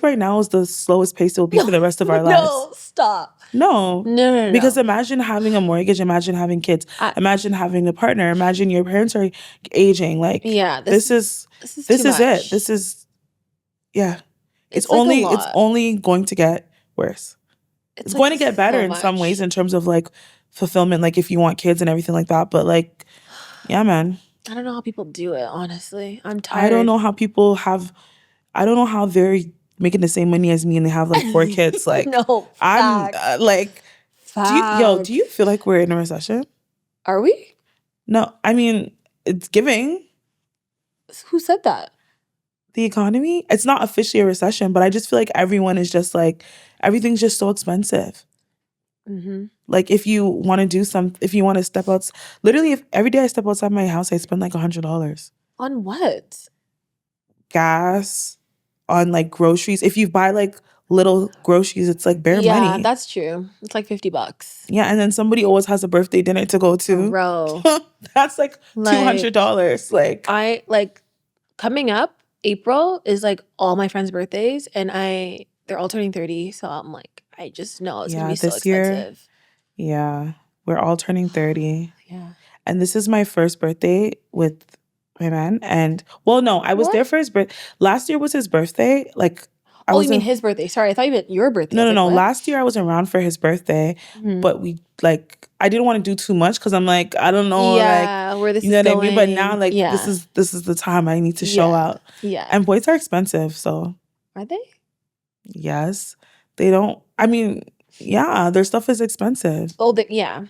right now is the slowest pace it will be for the rest of our lives. No, stop. No. No. Because imagine having a mortgage, imagine having kids, imagine having a partner, imagine your parents are aging. Like this is it. This is It's only going to get worse. It's going to get better in some ways in terms of like fulfillment, like if you want kids and everything like that. But like, yeah, man. I don't know how people do it, honestly. I'm tired. I don't know how they're making the same money as me and they have like 4 kids. Like, no, I'm like, do you feel like we're in a recession? Are we? No, I mean, it's giving. Who said that? The economy. It's not officially a recession, but I just feel like everyone is just like, everything's just so expensive. Like if you want to step out, literally if every day I step outside my house, I spend like $100. On what? Gas, on like groceries. If you buy like little groceries, it's like bare money. Yeah, that's true. It's like $50. Yeah, and then somebody always has a birthday dinner to go to. Bro. That's like $200. Like I like coming up, April is like all my friends' birthdays and they're all turning 30. So I'm like, I just know it's gonna be so expensive. Yeah. We're all turning 30. Yeah. And this is my first birthday with my man. And well, no, I was there for his birthday. Last year was his birthday. Like I Oh, was you mean a- his birthday? Sorry, I thought you meant your birthday. I no, was no, like, no. what? Last year I was around for his birthday, Mhm. but we like I didn't want to do too much because I'm like I don't know, like Yeah, where this you know is what I mean. But now, going. like Yeah. this is the time I need to show Yeah. out. Yeah. And boys are expensive, so Are they? yes, they don't. I mean, yeah, their stuff is expensive, Oh, yeah.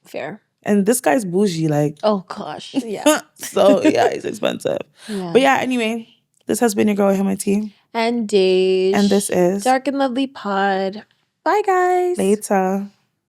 Fair. and this guy's bougie, like Oh gosh. Yeah. so yeah, he's expensive. Yeah. But yeah, anyway, this has been your girl Himati, And Dej. and this is Dark and Lovely Pod. Bye, guys. Later.